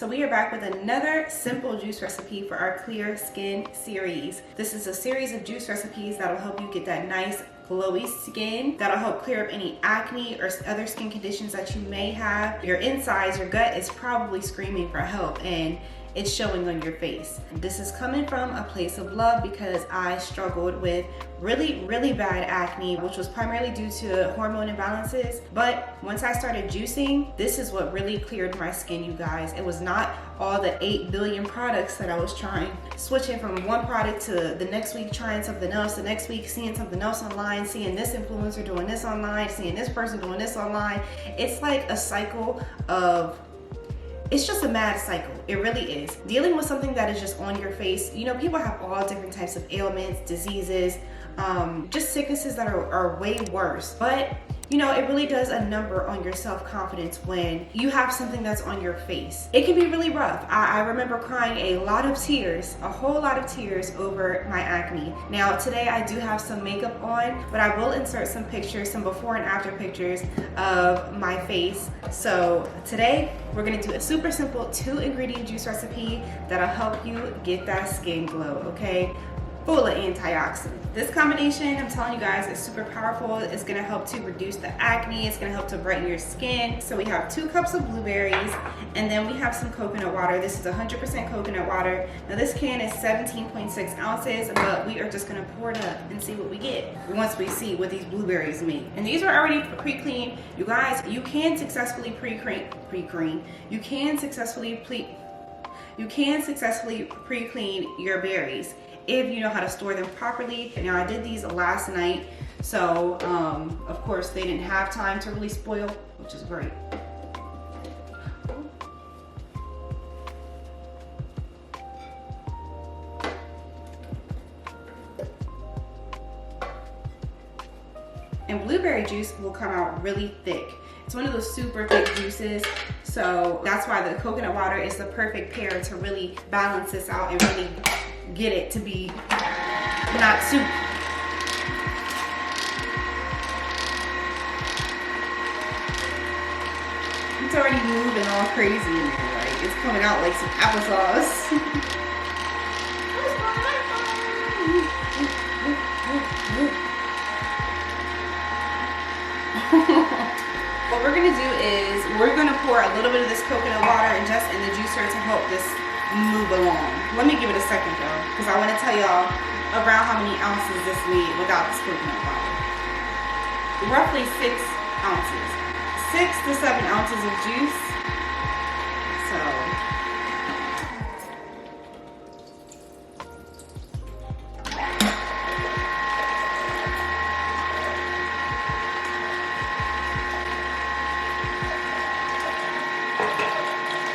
So we are back with another simple juice recipe for our clear skin series. This is a series of juice recipes that'll help you get that nice glowy skin, that'll help clear up any acne or other skin conditions that you may have. Your insides, your gut is probably screaming for help and it's showing on your face. This is coming from a place of love because I struggled with really bad acne, which was primarily due to hormone imbalances. But once I started juicing, this is what really cleared my skin, you guys. It was not all the 8 billion products that I was trying, switching from one product to the next week trying something else, the next week seeing something else online, seeing this influencer doing this online, seeing this person doing this online. It's like a cycle of, it's just a mad cycle. It really is. Dealing with something that is just on your face. You know, people have all different types of ailments, diseases, just sicknesses that are way worse. But you know, it really does a number on your self-confidence when you have something that's on your face. It can be really rough. I remember crying a lot of tears, a whole lot of tears over my acne. Now today I do have some makeup on, but I will insert some pictures, some before and after pictures of my face. So today we're gonna do a super simple 2-ingredient juice recipe that'll help you get that skin glow, okay? Full of antioxidants. This combination, I'm telling you guys, is super powerful. It's gonna help to reduce the acne. It's gonna help to brighten your skin. So we have 2 cups of blueberries, and then we have some coconut water. This is 100% coconut water. Now this can is 17.6 ounces, but we are just gonna pour it up and see what we get once we see what these blueberries make. And these are already pre-cleaned. You guys, you can successfully You can successfully pre-clean your berries if you know how to store them properly. Now I did these last night, so of course they didn't have time to really spoil, which is great. And blueberry juice will come out really thick. It's one of those super thick juices, so that's why the coconut water is the perfect pair to really balance this out and really get it to be not soup. It's already moving all crazy in there, like it's coming out like some applesauce. What we're gonna do is we're gonna pour a little bit of this coconut water and just in the juicer to help this move along. Let me give it a second though, because I want to tell y'all around how many ounces this made without this coconut water. Roughly 6 ounces. 6 to 7 ounces of juice. So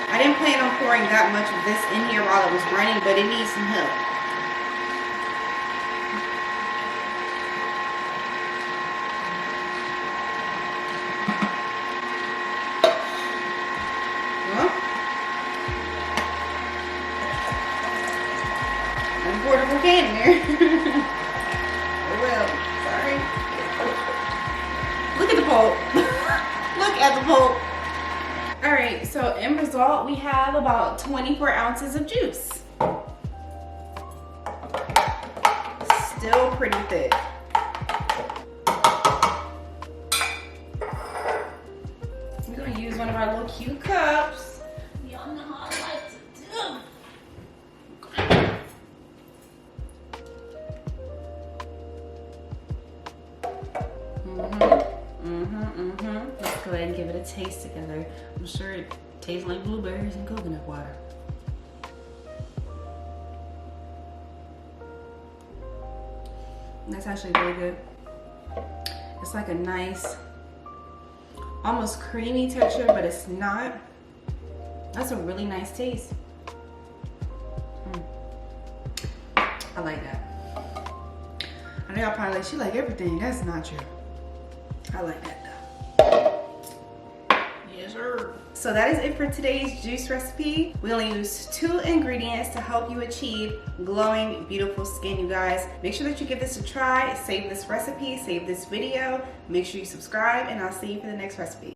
I didn't plan on pouring that much of this in here while it was running, but it needs some help. Well, I poured a whole can in there. Oh well, sorry. Look at the pulp. Look at the pulp. All right, so end result, we have about 24 ounces of juice. Still pretty thick. We're gonna use one of our little cute cups. Y'all know how I like to do. Let's go ahead and give it a taste together. I'm sure it tastes like blueberries and coconut water. That's actually really good. It's like a nice, almost creamy texture, but it's not. That's a really nice taste. I like that. I know y'all probably like, she like everything. That's not true. I like that though. Yes, sir. So that is it for today's juice recipe. We only use 2 ingredients to help you achieve glowing, beautiful skin, you guys. Make sure that you give this a try. Save this recipe, save this video. Make sure you subscribe, and I'll see you for the next recipe.